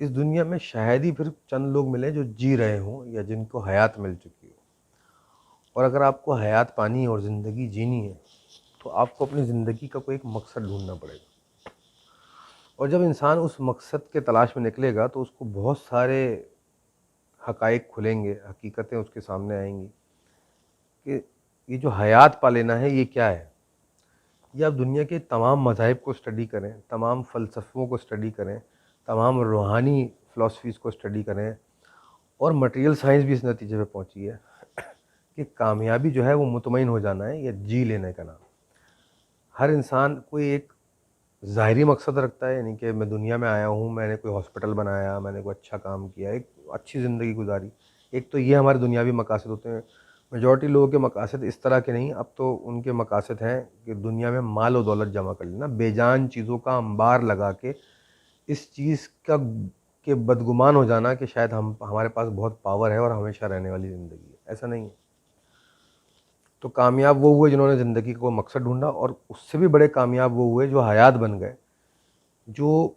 اس دنیا میں شاید ہی پھر چند لوگ ملے جو جی رہے ہوں یا جن کو حیات مل چکی ہو. اور اگر آپ کو حیات پانی ہے اور زندگی جینی ہے تو آپ کو اپنی زندگی کا کوئی ایک مقصد ڈھونڈنا پڑے گا. اور جب انسان اس مقصد کے تلاش میں نکلے گا تو اس کو بہت سارے حقائق کھلیں گے، حقیقتیں اس کے سامنے آئیں گی کہ یہ جو حیات پا لینا ہے یہ کیا ہے. یہ آپ دنیا کے تمام مذاہب کو اسٹڈی کریں، تمام فلسفوں کو اسٹڈی کریں، تمام روحانی فلاسفیز کو اسٹڈی کریں، اور مٹیریل سائنس بھی اس نتیجے پہ پہنچی ہے کہ کامیابی جو ہے وہ مطمئن ہو جانا ہے یا جی لینے کا نام. ہر انسان کوئی ایک ظاہری مقصد رکھتا ہے، یعنی کہ میں دنیا میں آیا ہوں، میں نے کوئی ہاسپٹل بنایا، میں نے کوئی اچھا کام کیا، ایک اچھی زندگی گزاری. ایک تو یہ ہمارے دنیاوی مقاصد ہوتے ہیں. میجورٹی لوگوں کے مقاصد اس طرح کے نہیں، اب تو ان کے مقاصد ہیں کہ دنیا میں مال و دولت جمع کر لینا، بے جان چیزوں کا انبار لگا کے اس چیز کا کہ بدگمان ہو جانا کہ شاید ہمارے پاس بہت پاور ہے اور ہمیشہ رہنے والی زندگی ہے. ایسا نہیں ہے. تو کامیاب وہ ہوئے جنہوں نے زندگی کو مقصد ڈھونڈا، اور اس سے بھی بڑے کامیاب وہ ہوئے جو حیات بن گئے، جو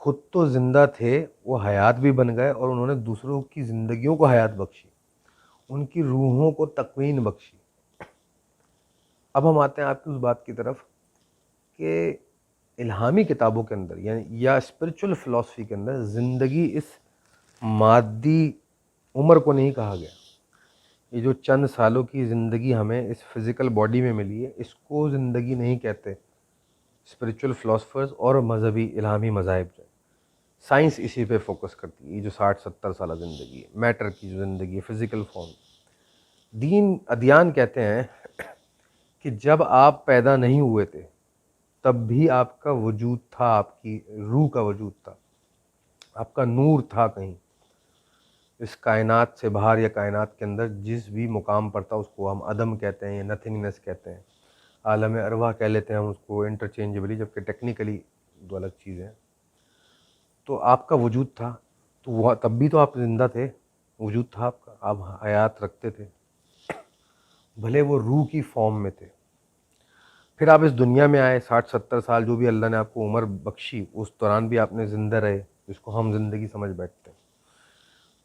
خود تو زندہ تھے وہ حیات بھی بن گئے اور انہوں نے دوسروں کی زندگیوں کو حیات بخشی، ان کی روحوں کو تکوین بخشی. اب ہم آتے ہیں آپ کی اس بات کی طرف کہ الہامی کتابوں کے اندر یا اسپرچول فلاسفی کے اندر زندگی اس مادی عمر کو نہیں کہا گیا. یہ جو چند سالوں کی زندگی ہمیں اس فزیکل باڈی میں ملی ہے اس کو زندگی نہیں کہتے اسپرچول فلاسفرز اور مذہبی الہامی مذاہب جو ہیں. سائنس اسی پہ فوکس کرتی ہے. یہ جو 60-70 سالہ زندگی ہے، میٹر کی جو زندگی ہے، فزیکل فارم. ادیان کہتے ہیں کہ جب آپ پیدا نہیں ہوئے تھے تب بھی آپ کا وجود تھا، آپ کی روح کا وجود تھا، آپ کا نور تھا کہیں اس کائنات سے باہر یا کائنات کے اندر جس بھی مقام پر تھا. اس کو ہم عدم کہتے ہیں یا نتھنگنس کہتے ہیں، عالم ارواح کہہ لیتے ہیں ہم اس کو انٹرچینجبلی، جبکہ ٹیکنیکلی دو الگ چیزیں ہیں. تو آپ کا وجود تھا، تو وہ تب بھی تو آپ زندہ تھے، وجود تھا آپ کا، آپ حیات رکھتے تھے، بھلے وہ روح کی فارم میں تھے. پھر آپ اس دنیا میں آئے، 60-70 سال جو بھی اللہ نے آپ کو عمر بخشی، اس دوران بھی آپ نے زندہ رہے، جس کو ہم زندگی سمجھ بیٹھتے ہیں.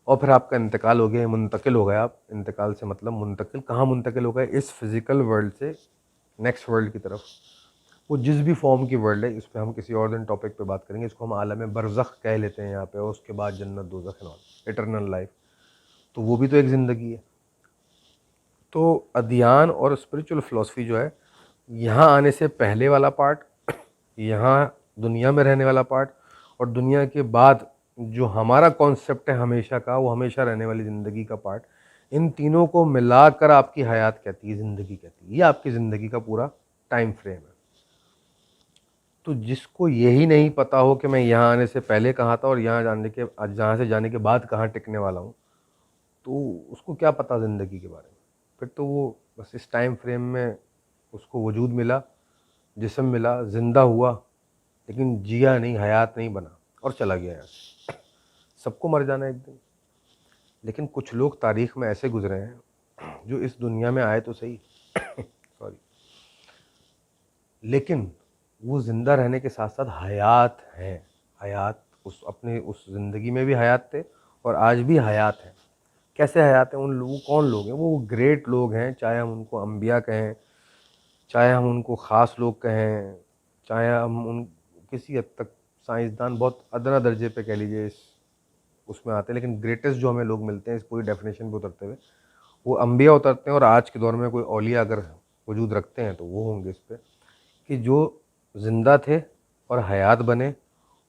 اور پھر آپ کا انتقال ہو گیا، منتقل ہو گئے آپ. انتقال سے مطلب منتقل کہاں منتقل ہو گئے؟ اس فزیکل ورلڈ سے نیکسٹ ورلڈ کی طرف. وہ جس بھی فارم کی ورلڈ ہے، اس پہ ہم کسی اور دن ٹاپک پہ بات کریں گے. اس کو ہم عالم برزخ کہہ لیتے ہیں یہاں پہ، اور اس کے بعد جنت دوزخ، اٹرنل لائف. تو وہ بھی تو ایک زندگی ہے. تو ادیان اور اسپرچول فلاسفی جو ہے، یہاں آنے سے پہلے والا پارٹ، یہاں دنیا میں رہنے والا پارٹ، اور دنیا کے بعد جو ہمارا کانسیپٹ ہے ہمیشہ کا، وہ ہمیشہ رہنے والی زندگی کا پارٹ، ان تینوں کو ملا کر آپ کی حیات کہتی ہے، زندگی کہتی ہے. یہ آپ کی زندگی کا پورا ٹائم فریم ہے. تو جس کو یہی نہیں پتا ہو کہ میں یہاں آنے سے پہلے کہاں تھا اور جہاں سے جانے کے بعد کہاں ٹکنے والا ہوں، تو اس کو کیا پتا زندگی کے بارے میں؟ پھر تو وہ بس اس ٹائم فریم میں اس کو وجود ملا، جسم ملا، زندہ ہوا، لیکن جیا نہیں، حیات نہیں بنا، اور چلا گیا یہاں سے. سب کو مر جانا ایک دن. لیکن کچھ لوگ تاریخ میں ایسے گزرے ہیں جو اس دنیا میں آئے تو صحیح سوری، لیکن وہ زندہ رہنے کے ساتھ ساتھ حیات ہیں. حیات اپنے اس زندگی میں بھی حیات تھے اور آج بھی حیات ہیں. کیسے حیات ہیں؟ ان لوگوں کون لوگ ہیں؟ وہ گریٹ لوگ ہیں، چاہے ہم ان کو انبیاء کہیں، چاہے ہم ان کو خاص لوگ کہیں، چاہے ہم ان کسی حد تک سائنسدان بہت ادنا درجے پہ کہہ لیجیے اس میں آتے ہیں. لیکن گریٹسٹ جو ہمیں لوگ ملتے ہیں اس پوری ڈیفینیشن پہ اترتے ہوئے، وہ انبیاء اترتے ہیں. اور آج کے دور میں کوئی اولیاء اگر وجود رکھتے ہیں تو وہ ہوں گے اس پہ، کہ جو زندہ تھے اور حیات بنے،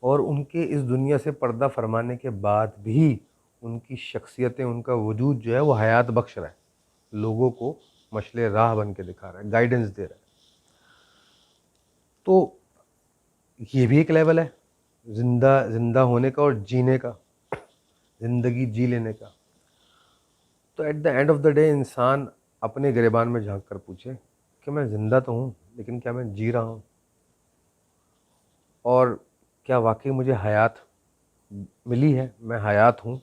اور ان کے اس دنیا سے پردہ فرمانے کے بعد بھی ان کی شخصیتیں، ان کا وجود جو ہے وہ حیات بخش رہا ہے، لوگوں کو مشعل راہ بن کے دکھا رہا ہے، گائیڈنس دے رہا ہے. تو یہ بھی ایک لیول ہے زندہ ہونے کا اور جینے کا، زندگی جی لینے کا. تو at the end of the day انسان اپنے گریبان میں جھانک کر پوچھے کہ میں زندہ تو ہوں، لیکن کیا میں جی رہا ہوں؟ اور کیا واقعی مجھے حیات ملی ہے؟ میں حیات ہوں؟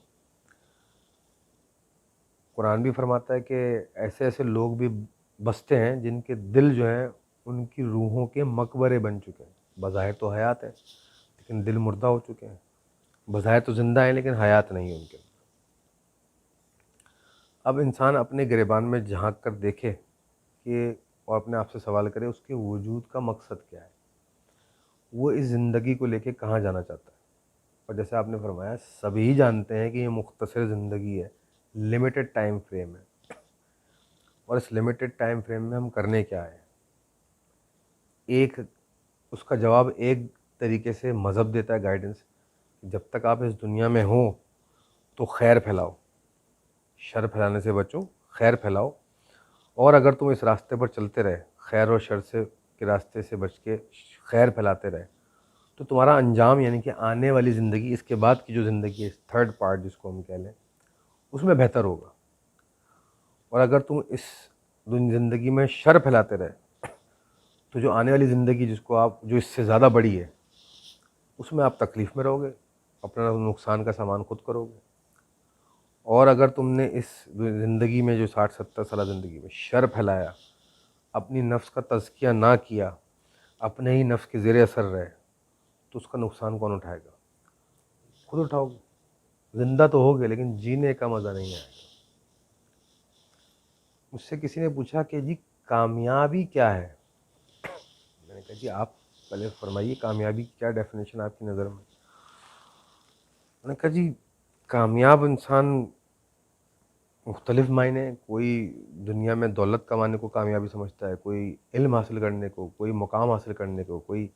قرآن بھی فرماتا ہے کہ ایسے ایسے لوگ بھی بستے ہیں جن کے دل جو ہیں ان کی روحوں کے مقبرے بن چکے ہیں. بظاہر تو حیات ہیں لیکن دل مردہ ہو چکے ہیں. بظاہر تو زندہ ہیں لیکن حیات نہیں ہے ان کے. اب انسان اپنے گریبان میں جھانک کر دیکھے کہ اور اپنے آپ سے سوال کرے اس کے وجود کا مقصد کیا ہے, وہ اس زندگی کو لے کے کہاں جانا چاہتا ہے. اور جیسے آپ نے فرمایا سبھی جانتے ہیں کہ یہ مختصر زندگی ہے, لمیٹڈ ٹائم فریم ہے, اور اس لمیٹڈ ٹائم فریم میں ہم کرنے کیا ہے. ایک اس کا جواب ایک طریقے سے مذہب دیتا ہے, گائیڈنس, جب تک آپ اس دنیا میں ہوں تو خیر پھیلاؤ, شر پھیلانے سے بچو, خیر پھیلاؤ. اور اگر تم اس راستے پر چلتے رہے, خیر اور شر سے کے راستے سے بچ کے خیر پھیلاتے رہے, تو تمہارا انجام یعنی کہ آنے والی زندگی, اس کے بعد کی جو زندگی ہے, تھرڈ پارٹ جس کو ہم کہہ لیں, اس میں بہتر ہوگا. اور اگر تم اس زندگی میں شر پھیلاتے رہے تو جو آنے والی زندگی جس کو آپ جو اس سے زیادہ بڑی ہے اس میں آپ تکلیف میں رہو گے, اپنا نقصان کا سامان خود کرو گے. اور اگر تم نے اس زندگی میں جو 60-70 سالہ زندگی میں شر پھیلایا, اپنی نفس کا تزکیہ نہ کیا, اپنے ہی نفس کے زیر اثر رہے, تو اس کا نقصان کون اٹھائے گا؟ خود اٹھاؤ گے. زندہ تو ہوگے لیکن جینے کا مزہ نہیں آئے گا. مجھ سے کسی نے پوچھا کہ جی کامیابی کیا ہے؟ میں نے کہا جی آپ پہلے فرمائیے کامیابی کی کیا ڈیفینیشن آپ کی نظر میں. میں نے کہا جی کامیاب انسان مختلف معنی, کوئی دنیا میں دولت کمانے کو کامیابی سمجھتا ہے, کوئی علم حاصل کرنے کو, کوئی مقام حاصل کرنے کو, کوئی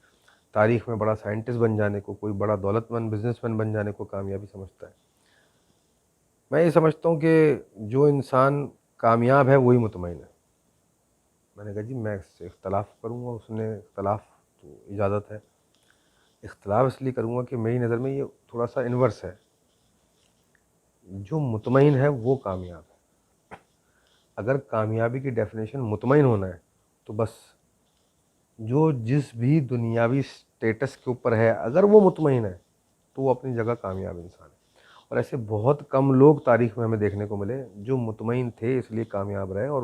تاریخ میں بڑا سائنٹسٹ بن جانے کو, کوئی بڑا دولت مند بزنس مین بن جانے کو کامیابی سمجھتا ہے. میں یہ سمجھتا ہوں کہ جو انسان کامیاب ہے وہی مطمئن ہے. میں نے کہا جی میں اس سے اختلاف کروں گا. اس نے اختلاف تو اجازت ہے, اختلاف اس لیے کروں گا کہ میری نظر میں یہ تھوڑا سا انورس ہے. جو مطمئن ہے وہ کامیاب ہے. اگر کامیابی کی ڈیفینیشن مطمئن ہونا ہے تو بس جو جس بھی دنیاوی سٹیٹس کے اوپر ہے اگر وہ مطمئن ہے تو وہ اپنی جگہ کامیاب انسان ہے. اور ایسے بہت کم لوگ تاریخ میں ہمیں دیکھنے کو ملے جو مطمئن تھے اس لیے کامیاب رہے, اور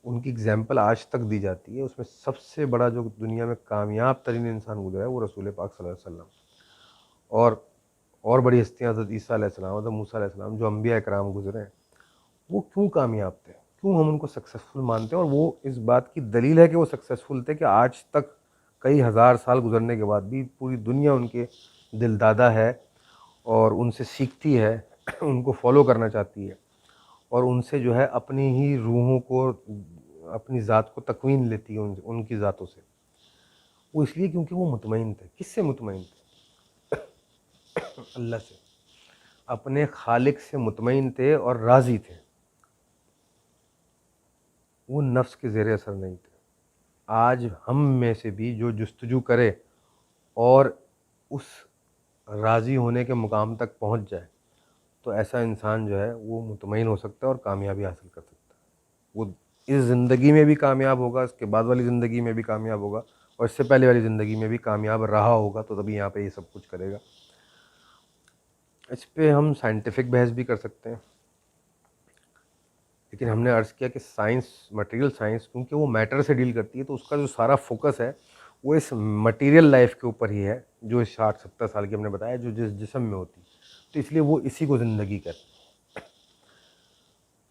ان کی اگزامپل آج تک دی جاتی ہے. اس میں سب سے بڑا جو دنیا میں کامیاب ترین انسان گزرا ہے وہ رسول پاک صلی اللہ علیہ وسلم, اور بڑی ہستیاں حضرت عیسیٰ علیہ السلام, حضرت موسیٰ علیہ السلام, جو انبیاء اکرام گزرے ہیں, وہ کیوں کامیاب تھے, کیوں ہم ان کو سکسیسفل مانتے ہیں. اور وہ اس بات کی دلیل ہے کہ وہ سکسیسفل تھے کہ آج تک کئی ہزار سال گزرنے کے بعد بھی پوری دنیا ان کے دل دادہ ہے اور ان سے سیکھتی ہے, ان کو فالو کرنا چاہتی ہے, اور ان سے جو ہے اپنی ہی روحوں کو, اپنی ذات کو تکوین لیتی ہے ان کی ذاتوں سے. وہ اس لیے کیونکہ وہ مطمئن تھے. کس سے مطمئن تھے؟ اللہ سے, اپنے خالق سے مطمئن تھے اور راضی تھے. وہ نفس کے زیر اثر نہیں تھے. آج ہم میں سے بھی جو جستجو کرے اور اس راضی ہونے کے مقام تک پہنچ جائے تو ایسا انسان جو ہے وہ مطمئن ہو سکتا ہے اور کامیابی حاصل کر سکتا ہے. وہ اس زندگی میں بھی کامیاب ہوگا, اس کے بعد والی زندگی میں بھی کامیاب ہوگا, اور اس سے پہلے والی زندگی میں بھی کامیاب رہا ہوگا, تو تبھی یہاں پہ یہ سب کچھ کرے گا. اس پہ ہم سائنٹیفک بحث بھی کر سکتے ہیں, لیکن ہم نے عرض کیا کہ سائنس, مٹیریل سائنس, کیونکہ وہ میٹر سے ڈیل کرتی ہے تو اس کا جو سارا فوکس ہے وہ اس مٹیریل لائف کے اوپر ہی ہے, جو 60-70 سال کی ہم نے بتایا, جو جس جسم میں ہوتی, تو اس لیے وہ اسی کو زندگی کہتے ہیں.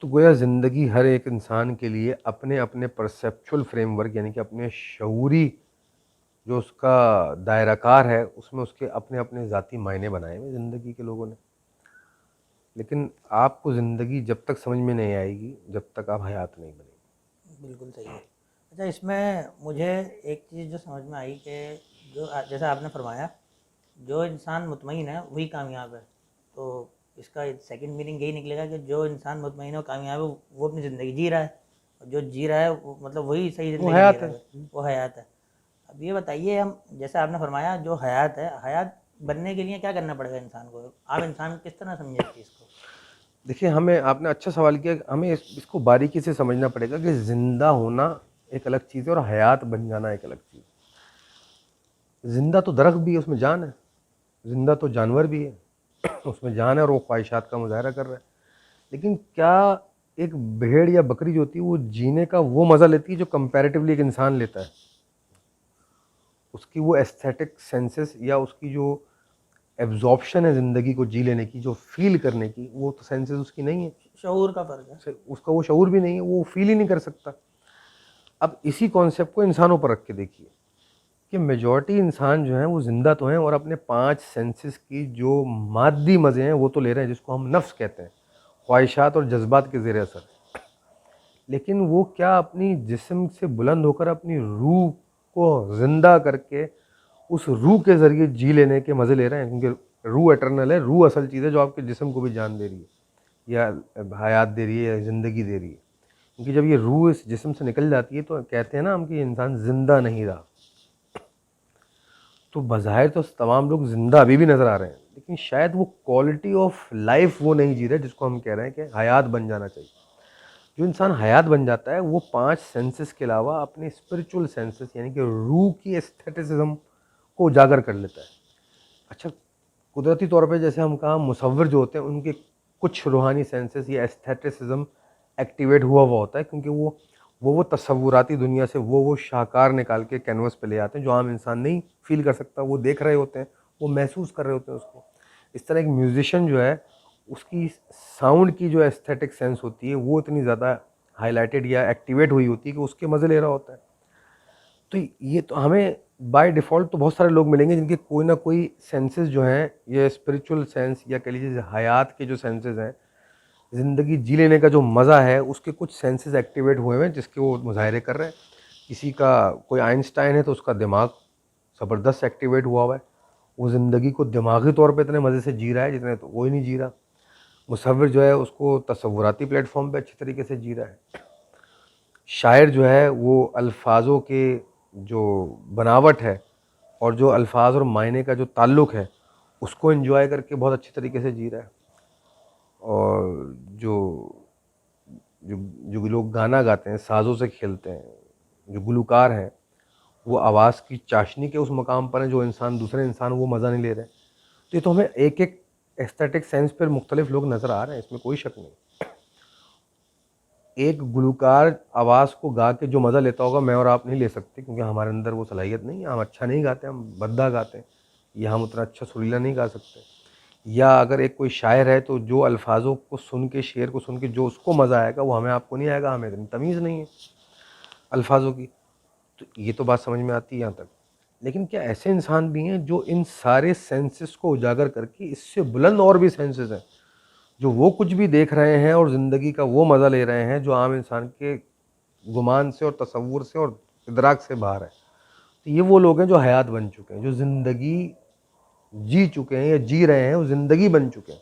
تو گویا زندگی ہر ایک انسان کے لیے اپنے اپنے پرسیپچول فریم ورک, یعنی کہ اپنے شعوری جو اس کا دائرہ کار ہے, اس میں اس کے اپنے اپنے ذاتی معنی بنائے ہوئے زندگی کے لوگوں نے. لیکن آپ کو زندگی جب تک سمجھ میں نہیں آئے گی جب تک آپ حیات نہیں بنیں گے. بالکل صحیح ہے. اچھا, اس میں مجھے ایک چیز جو سمجھ میں آئی کہ جو جیسا آپ نے فرمایا جو انسان مطمئن ہے وہی کامیاب ہے, تو اس کا سیکنڈ میننگ یہی نکلے گا کہ جو انسان مطمئن اور کامیاب ہے وہ اپنی زندگی جی رہا ہے, اور جو جی رہا ہے وہ مطلب وہی صحیح زندگی جی رہا ہے, وہ حیات ہے. اب یہ بتائیے, ہم جیسا آپ نے فرمایا جو حیات ہے, حیات بننے کے لیے کیا کرنا پڑے گا انسان کو؟ آپ انسان کس طرح سمجھیں اس چیز کو؟ دیکھیے, ہمیں, آپ نے اچھا سوال کیا, ہمیں اس کو باریکی سے سمجھنا پڑے گا کہ زندہ ہونا ایک الگ چیز ہے اور حیات بن جانا ایک الگ چیز ہے. زندہ تو درخت بھی ہے, اس میں جان ہے. زندہ تو جانور بھی ہے, اس میں جان ہے اور وہ خواہشات کا مظاہرہ کر رہا ہے. لیکن کیا ایک بھیڑ یا بکری جو ہوتی ہے وہ جینے کا وہ مزہ لیتی ہے جو کمپیریٹیولی ایک انسان لیتا ہے؟ اس کی وہ ایستھیٹک سینسز یا اس کی جو ایبزارپشن ہے زندگی کو جی لینے کی, جو فیل کرنے کی, وہ تو سینسز اس کی نہیں ہے, شعور کا فرق ہے. اس کا وہ شعور بھی نہیں ہے, وہ فیل ہی نہیں کر سکتا. اب اسی کانسیپٹ کو انسانوں پر رکھ کے دیکھیے کہ میجورٹی انسان جو ہیں وہ زندہ تو ہیں اور اپنے 5 سینسز کی جو مادی مزے ہیں وہ تو لے رہے ہیں, جس کو ہم نفس کہتے ہیں, خواہشات اور جذبات کے زیر اثر. لیکن وہ کیا اپنی جسم سے بلند ہو کر اپنی روح کو زندہ کر کے اس روح کے ذریعے جی لینے کے مزے لے رہے ہیں؟ کیونکہ روح ایٹرنل ہے, روح اصل چیز ہے جو آپ کے جسم کو بھی جان دے رہی ہے یا حیات دے رہی ہے یا زندگی دے رہی ہے. کیونکہ جب یہ روح اس جسم سے نکل جاتی ہے تو کہتے ہیں نا ہم کہ یہ انسان زندہ نہیں رہا. تو بظاہر تو تمام لوگ زندہ ابھی بھی نظر آ رہے ہیں, لیکن شاید وہ کوالٹی آف لائف وہ نہیں جی رہے جس کو ہم کہہ رہے ہیں کہ حیات بن جانا چاہیے. جو انسان حیات بن جاتا ہے وہ 5 سینسز کے علاوہ اپنے اسپرچول سینسز یعنی کہ روح کی ایستھیٹسزم کو اجاگر کر لیتا ہے. اچھا, قدرتی طور پہ جیسے ہم کہا مصور جو ہوتے ہیں ان کے کچھ روحانی سینسز یا ایستھیٹسزم ایکٹیویٹ ہوا ہوتا ہے, کیونکہ وہ تصوراتی دنیا سے وہ شاہکار نکال کے کینوس پہ لے آتے ہیں جو عام انسان نہیں فیل کر سکتا. وہ دیکھ رہے ہوتے ہیں, وہ محسوس کر رہے ہوتے ہیں اس کو. اس طرح ایک میوزیشین جو ہے اس کی ساؤنڈ کی جو ایستھیٹک سینس ہوتی ہے وہ اتنی زیادہ ہائی لائٹڈ یا ایکٹیویٹ ہوئی ہوتی ہے کہ اس کے مزے لے رہا ہوتا ہے. تو یہ تو ہمیں بائی ڈیفالٹ تو بہت سارے لوگ ملیں گے جن کے کوئی نہ کوئی سینسز جو ہیں یہ اسپریچول سینس یا کہہ لیجیے حیات کے جو سینسز ہیں, زندگی جی لینے کا جو مزہ ہے اس کے کچھ سینسز ایکٹیویٹ ہوئے ہیں جس کے وہ مظاہرے کر رہے ہیں. کسی کا کوئی آئنسٹائن ہے تو اس کا دماغ زبردست ایکٹیویٹ ہوا ہے, وہ زندگی کو دماغی طور پہ اتنے مزے سے جی رہا ہے جتنے تو کوئی نہیں جی رہا. مصور جو ہے اس کو تصوراتی پلیٹ فارم پہ اچھی طریقے سے جی رہا ہے. شاعر جو ہے وہ الفاظوں کے جو بناوٹ ہے اور جو الفاظ اور معنی کا جو تعلق ہے اس کو انجوائے کر کے بہت اچھی طریقے سے جی رہا ہے. اور جو لوگ گانا گاتے ہیں, سازوں سے کھیلتے ہیں, جو گلوکار ہیں, وہ آواز کی چاشنی کے اس مقام پر ہیں جو دوسرے انسان وہ مزہ نہیں لے رہے. تو یہ تو ہمیں ایک ایستھیٹک سینس پر مختلف لوگ نظر آ رہے ہیں, اس میں کوئی شک نہیں. ایک گلوکار آواز کو گا کے جو مزہ لیتا ہوگا میں اور آپ نہیں لے سکتے, کیونکہ ہمارے اندر وہ صلاحیت نہیں ہے, ہم اچھا نہیں گاتے, ہم بھدا گاتے ہیں, یا ہم اتنا اچھا سریلا نہیں گا سکتے. یا اگر ایک کوئی شاعر ہے تو جو الفاظوں کو سن کے, شعر کو سن کے جو اس کو مزہ آئے گا وہ ہمیں آپ کو نہیں آئے گا, ہمیں اتنی تمیز نہیں ہے الفاظوں کی. تو یہ تو بات سمجھ میں آتی ہے یہاں تک. لیکن کیا ایسے انسان بھی ہیں جو ان سارے سینسز کو اجاگر کر کے اس سے بلند اور بھی سینسز ہیں جو وہ کچھ بھی دیکھ رہے ہیں اور زندگی کا وہ مزہ لے رہے ہیں جو عام انسان کے گمان سے اور تصور سے اور ادراک سے باہر ہے. تو یہ وہ لوگ ہیں جو حیات بن چکے ہیں, جو زندگی جی چکے ہیں یا جی رہے ہیں, وہ زندگی بن چکے ہیں,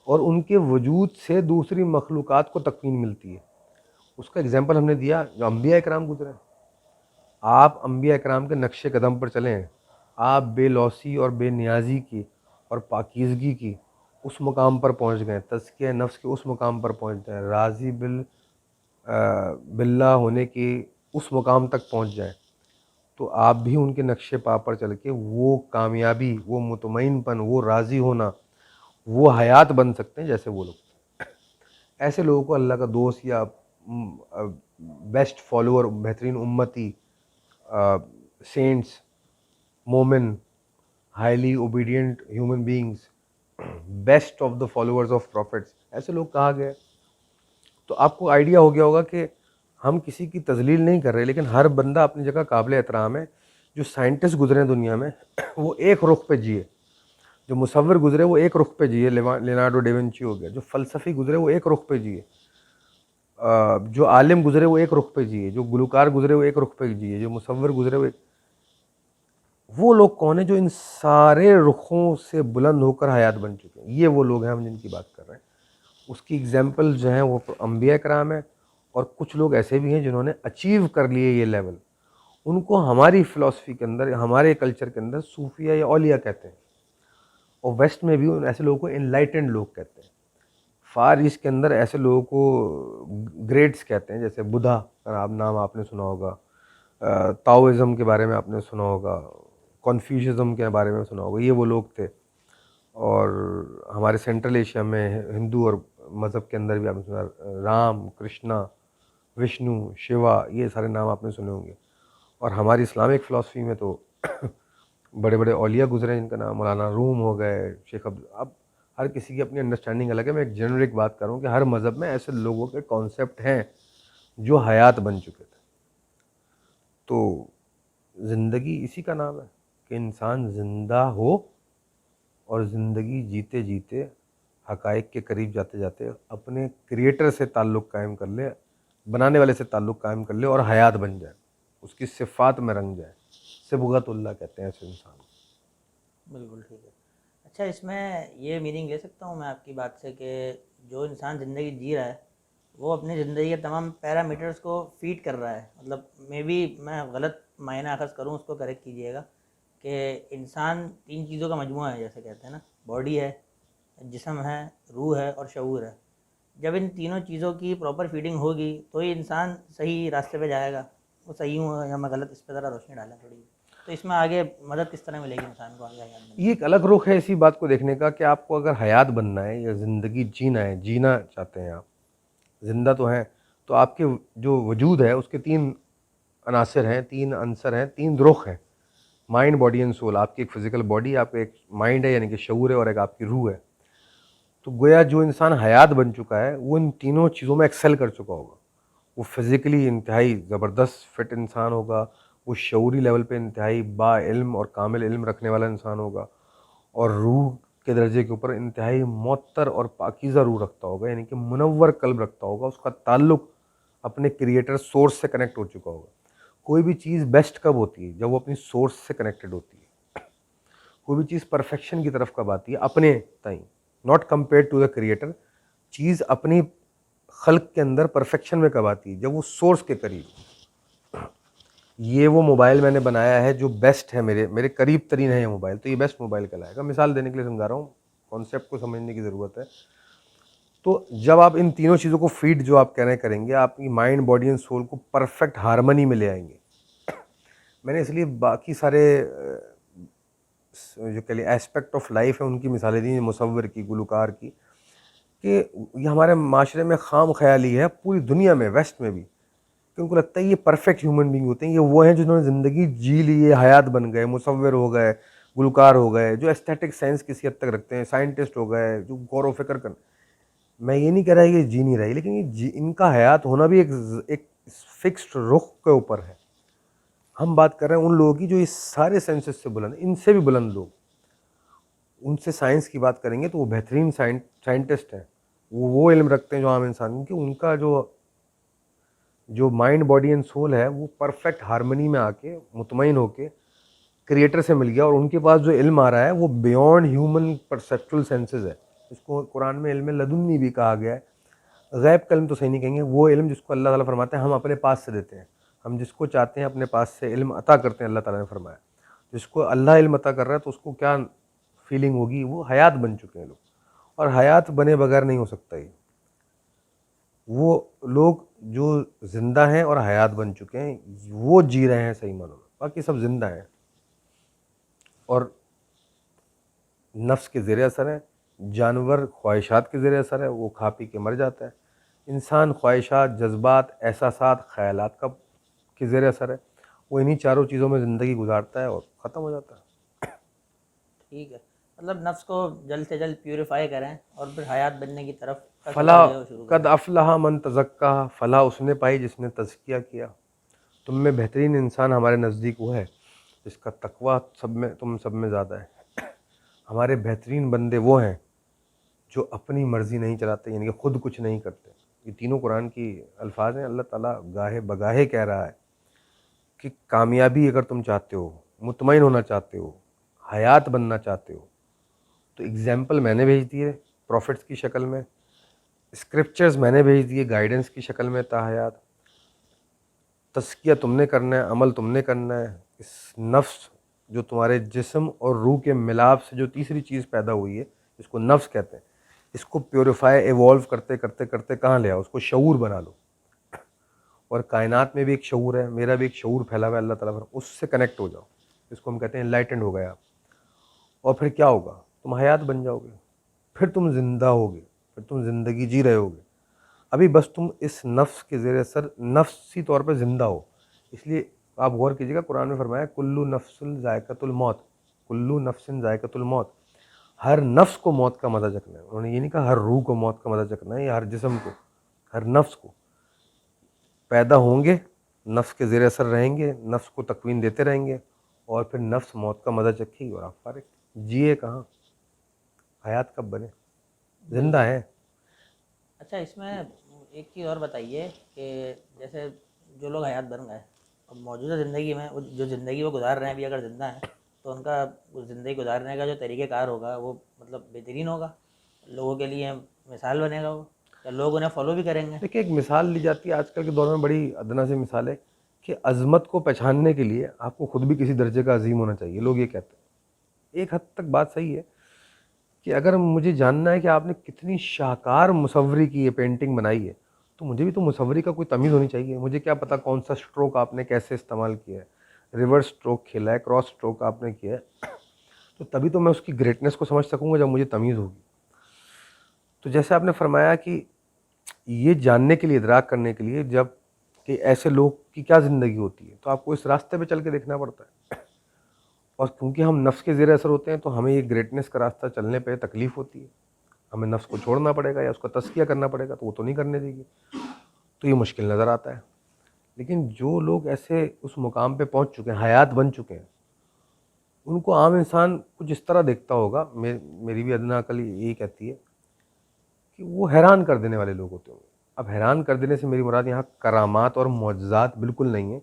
اور ان کے وجود سے دوسری مخلوقات کو تکوین ملتی ہے. اس کا اگزامپل ہم نے دیا جو انبیاء اکرام گزرے. آپ انبیاء اکرام کے نقش قدم پر چلیں, آپ بے لوثی اور بے نیازی کی اور پاکیزگی کی اس مقام پر پہنچ گئے, تزکیہ نفس کے اس مقام پر پہنچ گئے, راضی باللہ ہونے کی اس مقام تک پہنچ جائیں, تو آپ بھی ان کے نقش پا پر چل کے وہ کامیابی, وہ مطمئن پن, وہ راضی ہونا, وہ حیات بن سکتے ہیں جیسے وہ لوگ. ایسے لوگوں کو اللہ کا دوست یا بیسٹ فالوور, بہترین امتی, سینٹس, مومن, highly obedient human beings, best of the followers of prophets, ایسے لوگ کہا گیا. تو آپ کو آئیڈیا ہو گیا ہوگا کہ ہم کسی کی تذلیل نہیں کر رہے, لیکن ہر بندہ اپنی جگہ قابل احترام ہے. جو سائنٹسٹ گزرے ہیں دنیا میں وہ ایک رخ پہ جیے, جو مصور گزرے وہ ایک رخ پہ جیے, لیونارڈو ڈیونچی ہو گیا. جو فلسفی گزرے وہ ایک رخ پہ جیے, جو عالم گزرے وہ ایک رخ پہ جیے, جو گلوکار گزرے وہ ایک رخ پہ جیے, جو مصور گزرے وہ لوگ کون ہیں جو ان سارے رخوں سے بلند ہو کر حیات بن چکے ہیں. یہ وہ لوگ ہیں ہم جن کی بات کر رہے ہیں. اس کی ایگزامپل جو ہیں وہ انبیاء کرام ہیں, اور کچھ لوگ ایسے بھی ہیں جنہوں نے اچیو کر لیے یہ لیول. ان کو ہماری فلسفی کے اندر, ہمارے کلچر کے اندر صوفیہ یا اولیاء کہتے ہیں, اور ویسٹ میں بھی ایسے لوگوں کو انلائٹنڈ لوگ کہتے ہیں. فار ایسٹ کے اندر ایسے لوگوں کو گریٹس کہتے ہیں, جیسے بدھا کا نام آپ نے سنا ہوگا, تاؤزم کے بارے میں آپ نے سنا ہوگا, کنفیوشزم کے بارے میں سنا ہوگا. یہ وہ لوگ تھے. اور ہمارے سینٹرل ایشیا میں ہندو اور مذہب کے اندر بھی آپ نے سنا, رام, کرشنا, وشنو, شیوا, یہ سارے نام آپ نے سنے ہوں گے. اور ہماری اسلامک فلسفی میں تو بڑے بڑے اولیاء گزرے جن کا نام مولانا روم ہو گئے, شیخ عبد, اب ہر کسی کی اپنی انڈرسٹینڈنگ الگ ہے. میں ایک جنرک بات کر رہا ہوں کہ ہر مذہب میں ایسے لوگوں کے کانسیپٹ ہیں جو حیات بن چکے تھے. تو زندگی اسی کا نام ہے کہ انسان زندہ ہو اور زندگی جیتے جیتے حقائق کے قریب جاتے جاتے اپنے کریٹر سے تعلق قائم کر لے, بنانے والے سے تعلق قائم کر لے اور حیات بن جائے, اس کی صفات میں رنگ جائے. صبغت اللہ کہتے ہیں ایسے انسان کو. بالکل ٹھیک ہے. اچھا, اس میں یہ میننگ لے سکتا ہوں میں آپ کی بات سے کہ جو انسان زندگی جی رہا ہے وہ اپنی زندگی کے تمام پیرامیٹرز کو فیڈ کر رہا ہے. مطلب میں غلط معنی اخذ کروں, اس کو کریکٹ کیجیے گا, کہ انسان 3 چیزوں کا مجموعہ ہے جیسے کہتے ہیں نا, باڈی ہے, جسم ہے, روح ہے اور شعور ہے. جب ان تینوں چیزوں کی پراپر فیڈنگ ہوگی تو ہی انسان صحیح راستے پہ جائے گا. وہ صحیح ہوں یا میں غلط, اس پہ ذرا روشنی ڈالیں تھوڑی. تو اس میں آگے مدد کس طرح ملے گی انسان کو آگے حیات بننے میں؟ یہ ایک الگ رخ ہے اسی بات کو دیکھنے کا کہ آپ کو اگر حیات بننا ہے یا زندگی جینا ہے, جینا چاہتے ہیں آپ, زندہ تو ہیں, تو آپ کے جو وجود ہے اس کے 3 عناصر ہیں, 3 عنصر ہیں, 3 رخ ہیں, مائنڈ, باڈی اینڈ سول. آپ کی ایک فزیکل باڈی, آپ کا ایک مائنڈ ہے یعنی کہ شعور ہے, اور ایک آپ کی روح ہے. تو گویا جو انسان حیات بن چکا ہے وہ ان تینوں چیزوں میں ایکسل کر چکا ہوگا. وہ فزیکلی انتہائی زبردست فٹ انسان ہوگا, وہ شعوری لیول پہ انتہائی با علم اور کامل علم رکھنے والا انسان ہوگا, اور روح کے درجے کے اوپر انتہائی معطر اور پاکیزہ روح رکھتا ہوگا, یعنی کہ منور قلب رکھتا ہوگا. اس کا تعلق اپنے کریٹر سورس سے کنیکٹ ہو چکا ہوگا. کوئی بھی چیز بیسٹ کب ہوتی ہے؟ جب وہ اپنی سورس سے کنیکٹڈ ہوتی ہے. کوئی بھی چیز پرفیکشن کی طرف کب آتی ہے؟ اپنے تئیں, not compare to the creator. چیز اپنی خلق کے اندر پرفیکشن میں کب آتی ہے؟ جب وہ سورس کے قریب. یہ وہ موبائل میں نے بنایا ہے جو بیسٹ ہے, میرے قریب ترین ہے یہ موبائل, تو یہ بیسٹ موبائل کہلائے گا. مثال دینے کے لیے سمجھا رہا ہوں, کانسیپٹ کو سمجھنے کی ضرورت ہے. تو جب آپ ان تینوں چیزوں کو فیڈ جو آپ کہہ رہے کریں گے, آپ کی مائنڈ, باڈی اینڈ سول کو پرفیکٹ ہارمنی میں لے آئیں گے. میں نے اس لیے باقی سارے جو کہ ایسپیکٹ آف لائف ہے ان کی مثالیں دی, مصور کی, گلوکار کی, کہ یہ ہمارے معاشرے میں خام خیالی ہے, پوری دنیا میں, ویسٹ میں بھی, کہ ان کو لگتا ہے یہ پرفیکٹ ہیومن بینگ ہوتے ہیں, یہ وہ ہیں جنہوں نے زندگی جی لی, یہ حیات بن گئے, مصور ہو گئے, گلوکار ہو گئے, جو اسٹیٹک سینس کسی حد تک رکھتے ہیں, سائنٹسٹ ہو گئے, جو غور و فکر کر. میں یہ نہیں کہہ رہا یہ جی نہیں رہی, لیکن یہ ان کا حیات ہونا بھی ایک فکسڈ رخ کے اوپر ہے. ہم بات کر رہے ہیں ان لوگوں کی جو اس سارے سینسز سے بلند, ان سے بھی بلند لوگ. ان سے سائنس کی بات کریں گے تو وہ بہترین سائنٹسٹ ہیں, وہ علم رکھتے ہیں جو عام انسان, کہ ان کا جو مائنڈ, باڈی اینڈ سول ہے وہ پرفیکٹ ہارمنی میں آ کے, مطمئن ہو کے کریٹر سے مل گیا, اور ان کے پاس جو علم آ رہا ہے وہ بیونڈ ہیومن پرسیپچول سینسز ہے. اس کو قرآن میں علم لدنی بھی کہا گیا ہے. غیب کا علم تو صحیح نہیں کہیں گے, وہ علم جس کو اللہ تعالیٰ فرماتے ہیں ہم اپنے پاس سے دیتے ہیں, ہم جس کو چاہتے ہیں اپنے پاس سے علم عطا کرتے ہیں. اللہ تعالیٰ نے فرمایا جس کو اللہ علم عطا کر رہا ہے تو اس کو کیا فیلنگ ہوگی, وہ حیات بن چکے ہیں لوگ. اور حیات بنے بغیر نہیں ہو سکتا. یہ وہ لوگ جو زندہ ہیں اور حیات بن چکے ہیں وہ جی رہے ہیں صحیح معنوں میں, باقی سب زندہ ہیں اور نفس کے زیر اثر ہیں. جانور خواہشات کے زیر اثر ہے, وہ کھا پی کے مر جاتا ہے. انسان خواہشات, جذبات, احساسات, خیالات کا کے زیر اثر ہے, وہ انہی چاروں چیزوں میں زندگی گزارتا ہے اور ختم ہو جاتا ہے. ٹھیک ہے, مطلب نفس کو جلد سے جلد پیوریفائی کریں اور پھر حیات بننے کی طرف کا سفر فلاح جو ہے وہ شروع قد کریں. افلح من تزکا, فلاح اس نے پائی جس نے تزکیہ کیا. تم میں بہترین انسان ہمارے نزدیک وہ ہے جس کا تقویٰ تم سب میں زیادہ ہے. ہمارے بہترین بندے وہ ہیں جو اپنی مرضی نہیں چلاتے, یعنی کہ خود کچھ نہیں کرتے. یہ تینوں قرآن کی الفاظ ہیں. اللہ تعالیٰ گاہے بگاہے کہہ رہا ہے کہ کامیابی اگر تم چاہتے ہو, مطمئن ہونا چاہتے ہو, حیات بننا چاہتے ہو, تو اگزامپل میں نے بھیج دی ہے پروفٹس کی شکل میں, اسکرپچرز میں نے بھیج دیے گائیڈنس کی شکل میں تا حیات. تزکیہ تم نے کرنا ہے, عمل تم نے کرنا ہے. اس نفس جو تمہارے جسم اور روح کے ملاپ سے جو تیسری چیز پیدا ہوئی ہے جس کو نفس کہتے ہیں, اس کو پیوریفائی, ایوالو کرتے کرتے کرتے کہاں لے آؤ, اس کو شعور بنا لو. اور کائنات میں بھی ایک شعور ہے, میرا بھی ایک شعور پھیلا ہوا ہے اللہ تعالیٰ پر, اس سے کنیکٹ ہو جاؤ. اس کو ہم کہتے ہیں انلائٹنڈ ہو گئے آپ. اور پھر کیا ہوگا, تم حیات بن جاؤ گے, پھر تم زندہ ہوگے, پھر تم زندگی جی رہے ہوگے. ابھی بس تم اس نفس کے زیر اثر نفسی طور پہ زندہ ہو. اس لیے آپ غور کیجیے گا, قرآن میں فرمایا کلو نفس ذائقۃ الموت, کلو نفس ذائقۃ الموت، ہر نفس کو موت کا مزہ چکھنا ہے. انہوں نے یہ نہیں کہا ہر روح کو موت کا مزہ چکھنا ہے یا ہر جسم کو، ہر نفس کو. پیدا ہوں گے، نفس کے زیر اثر رہیں گے، نفس کو تکوین دیتے رہیں گے، اور پھر نفس موت کا مزہ چکھے گی اور آپ فارغ. جیے کہاں، حیات کب بنے، زندہ ہیں. اچھا، اس میں ایک چیز اور بتائیے کہ جیسے جو لوگ حیات بن گئے، اب موجودہ زندگی میں جو زندگی وہ گزار رہے ہیں ابھی، اگر زندہ ہیں تو ان کا اس زندگی گزارنے کا جو طریقہ کار ہوگا وہ مطلب بہترین ہوگا، لوگوں کے لیے مثال بنے گا وہ، یا لوگ انہیں فالو بھی کریں گے؟ دیکھیں ایک مثال لی جاتی ہے آج کل کے دور میں، بڑی ادنا سی مثال ہے کہ عظمت کو پہچاننے کے لیے آپ کو خود بھی کسی درجے کا عظیم ہونا چاہیے. لوگ یہ کہتے ہیں، ایک حد تک بات صحیح ہے کہ اگر مجھے جاننا ہے کہ آپ نے کتنی شاہکار مصوری کی یہ پینٹنگ بنائی ہے تو مجھے بھی تو مصوری کا کوئی تمیز ہونی چاہیے. مجھے کیا پتہ کون سا سٹروک آپ نے کیسے استعمال کیا ہے، ریورس سٹروک کھیلا ہے، کراس سٹروک آپ نے کیا ہے، تو تبھی تو میں اس کی گریٹنس کو سمجھ سکوں گا جب مجھے تمیز ہوگی. تو جیسے آپ نے فرمایا کہ یہ جاننے کے لیے، ادراک کرنے کے لیے جب کہ ایسے لوگ کی کیا زندگی ہوتی ہے، تو آپ کو اس راستے پہ چل کے دیکھنا پڑتا ہے. اور کیونکہ ہم نفس کے زیر اثر ہوتے ہیں تو ہمیں یہ گریٹنس کا راستہ چلنے پہ تکلیف ہوتی ہے. ہمیں نفس کو چھوڑنا پڑے گا یا اس کا تزکیہ کرنا پڑے گا، تو وہ تو نہیں کرنے دے گی، تو یہ مشکل نظر آتا ہے. لیکن جو لوگ ایسے اس مقام پہ پہنچ چکے ہیں، حیات بن چکے ہیں، ان کو عام انسان کچھ اس طرح دیکھتا ہوگا، میری بھی ادنا عقل یہی کہتی ہے کہ وہ حیران کر دینے والے لوگ ہوتے ہوں گے. اب حیران کر دینے سے میری مراد یہاں کرامات اور معجزات بالکل نہیں ہیں.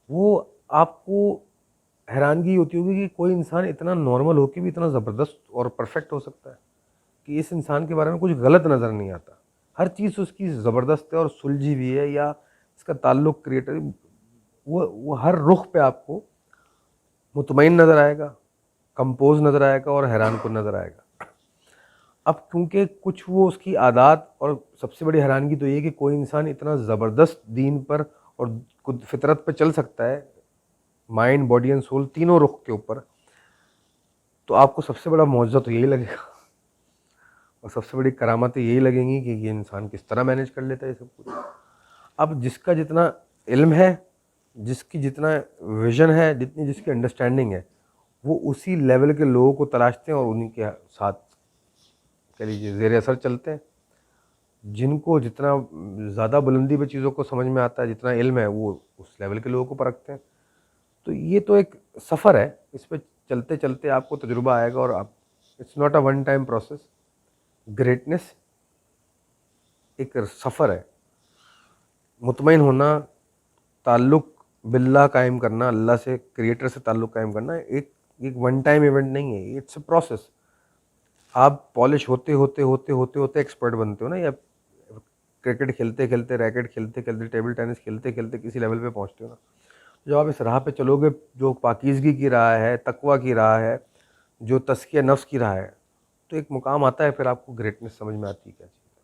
وہ آپ کو حیرانگی ہوتی ہوگی کہ کوئی انسان اتنا نارمل ہو کے بھی اتنا زبردست اور پرفیکٹ ہو سکتا ہے کہ اس انسان کے بارے میں کچھ غلط نظر نہیں آتا. ہر چیز اس کی زبردست ہے اور سلجھی بھی ہے، یا اس کا تعلق کریٹر، وہ ہر رخ پہ آپ کو مطمئن نظر آئے گا، کمپوز نظر آئے گا اور حیران کن نظر آئے گا. اب کیونکہ کچھ وہ اس کی عادات، اور سب سے بڑی حیرانگی تو یہ کہ کوئی انسان اتنا زبردست دین پر اور فطرت پہ چل سکتا ہے، مائنڈ، باڈی اینڈ سول تینوں رخ کے اوپر، تو آپ کو سب سے بڑا معجزہ تو یہی لگے گا، اور سب سے بڑی کرامتیں یہی لگیں گی کہ یہ انسان کس طرح مینیج کر لیتا ہے یہ سب کچھ. اب جس کا جتنا علم ہے، جس کی جتنا ویژن ہے، جتنی جس کی انڈرسٹینڈنگ ہے، وہ اسی لیول کے لوگوں کو تلاشتے ہیں اور انہی کے ساتھ کہہ لیجیے زیر اثر چلتے ہیں. جن کو جتنا زیادہ بلندی پہ چیزوں کو سمجھ میں آتا ہے، جتنا علم ہے، وہ اس لیول کے لوگوں کو پرکھتے ہیں. تو یہ تو ایک سفر ہے، اس پہ چلتے چلتے آپ کو تجربہ آئے گا، اور آپ، it's not a one time process. Greatness ایک سفر ہے. مطمئن ہونا، تعلق باللہ قائم کرنا، اللہ سے، کریٹر سے تعلق قائم کرنا، ایک ون ٹائم ایونٹ نہیں ہے، اٹس اے پروسیس. آپ پالش ہوتے ہوتے ہوتے ہوتے ہوتے ایکسپرٹ بنتے ہو نا، یا کرکٹ کھیلتے کھیلتے، ریکٹ کھیلتے کھیلتے، ٹیبل ٹینس کھیلتے کھیلتے کسی لیول پہ پہنچتے ہو نا. جب آپ اس راہ پہ چلو گے، جو پاکیزگی کی راہ ہے، تقویٰ کی راہ ہے، جو تزکیہ نفس کی راہ ہے، تو ایک مقام آتا ہے، پھر آپ کو گریٹنس سمجھ میں آتی ہے کیا چیز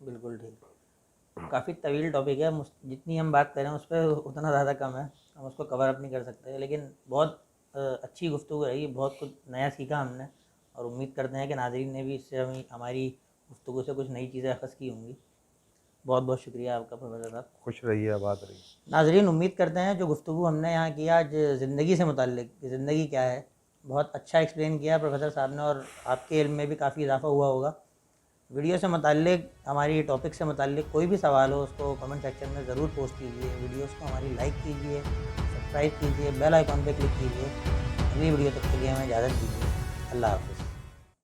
ہے. بالکل ٹھیک. کافی طویل ٹاپک ہے، جتنی ہم بات کریں اس پہ اتنا زیادہ کم ہے، ہم اس کو کور اپ نہیں کر سکتے. لیکن بہت اچھی گفتگو رہی، بہت کچھ نیا سیکھا ہم نے، اور امید کرتے ہیں کہ ناظرین نے بھی اس سے ہماری گفتگو سے کچھ نئی چیزیں اخذ کی ہوں گی. بہت بہت شکریہ آپ کا پروفیسر صاحب. خوش رہیے، آباد رہیے. ناظرین، امید کرتے ہیں جو گفتگو ہم نے یہاں کیا آج زندگی سے متعلق، کہ زندگی کیا ہے، بہت اچھا ایکسپلین کیا پروفیسر صاحب نے، اور آپ کے علم میں بھی کافی اضافہ ہوا ہوگا. ویڈیو سے متعلق، ہماری ٹاپک سے متعلق کوئی بھی سوال ہو، اس کو کمنٹ سیکشن میں ضرور پوسٹ کیجیے. ویڈیوز کو ہماری لائک کیجیے، سبسکرائب کیجیے، بیل آئیکن پہ کلک کیجیے. اگلی ویڈیو تک کے لیے ہمیں اجازت دیجیے. اللہ حافظ.